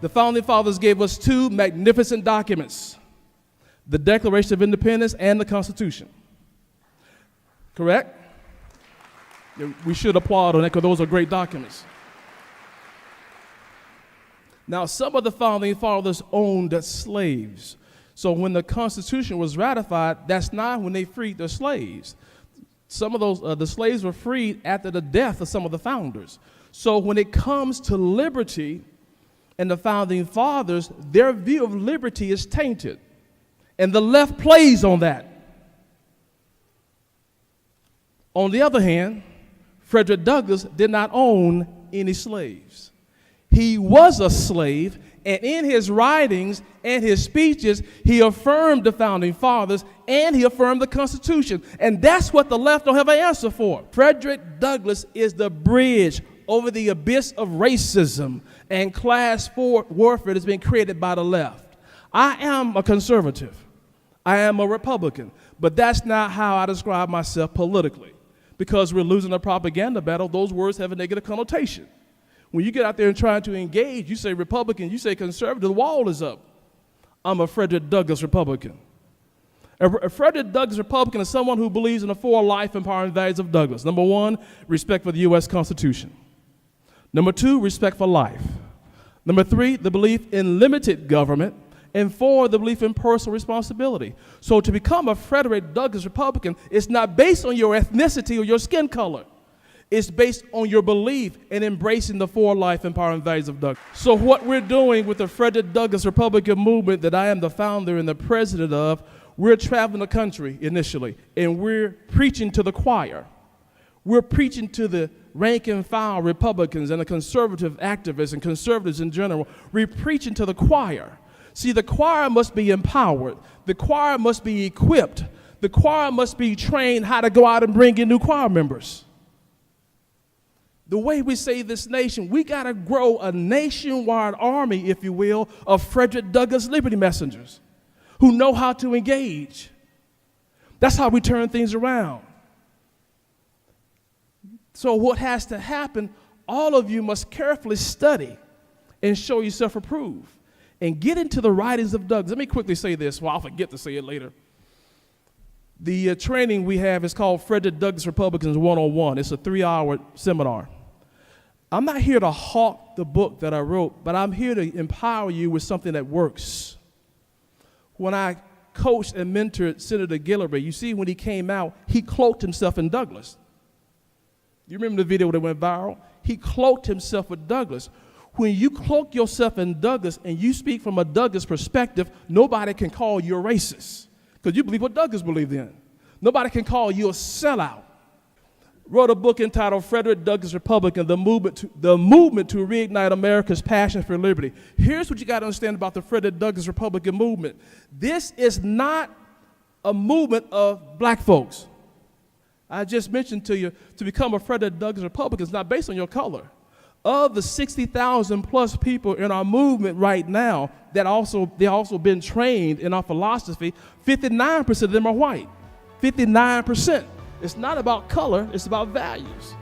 The Founding Fathers gave us two magnificent documents, the Declaration of Independence and the Constitution. Correct? We should applaud on that because those are great documents. Now, some of the Founding Fathers owned slaves. So when the Constitution was ratified, that's not when they freed their slaves. Some of those, the slaves were freed after the death of some of the founders. So when it comes to liberty and the Founding Fathers, their view of liberty is tainted. And the left plays on that. On the other hand, Frederick Douglass did not own any slaves. He was a slave, and in his writings and his speeches, he affirmed the Founding Fathers and he affirmed the Constitution. And that's what the left don't have an answer for. Frederick Douglass is the bridge over the abyss of racism and class warfare that's been created by the left. I am a conservative. I am a Republican. But that's not how I describe myself politically. Because we're losing a propaganda battle, those words have a negative connotation. When you get out there and try to engage, you say Republican, you say conservative, the wall is up. I'm a Frederick Douglass Republican. A Frederick Douglass Republican is someone who believes in the four life empowering values of Douglass. Number one, respect for the U.S. Constitution. Number two, respect for life. Number three, the belief in limited government. And four, the belief in personal responsibility. So to become a Frederick Douglass Republican, it's not based on your ethnicity or your skin color. It's based on your belief in embracing the four life empowering values of Douglass. So what we're doing with the Frederick Douglass Republican movement that I am the founder and the president of, we're traveling the country initially, and we're preaching to the choir. We're preaching to the rank and file Republicans and the conservative activists and conservatives in general. We're preaching to the choir. See, the choir must be empowered. The choir must be equipped. The choir must be trained how to go out and bring in new choir members. The way we save this nation, we got to grow a nationwide army, if you will, of Frederick Douglass Liberty Messengers who know how to engage. That's how we turn things around. So what has to happen, all of you must carefully study and show yourself approved and get into the writings of Douglass. Let me quickly say this, well, I'll forget to say it later. The training we have is called Frederick Douglass Republicans 101. It's a 3-hour seminar. I'm not here to hawk the book that I wrote, but I'm here to empower you with something that works. When I coached and mentored Senator Guillory, you see when he came out, he cloaked himself in Douglass. You remember the video that went viral? He cloaked himself with Douglass. When you cloak yourself in Douglass and you speak from a Douglass perspective, nobody can call you a racist because you believe what Douglass believed in. Nobody can call you a sellout. Wrote a book entitled Frederick Douglass Republican, the movement to reignite America's passion for liberty. Here's what you got to understand about the Frederick Douglass Republican movement. This is not a movement of black folks. I just mentioned to you, to become a Frederick Douglass Republican is not based on your color. Of the 60,000 plus people in our movement right now that they also been trained in our philosophy, 59% of them are white. 59%. It's not about color, it's about values.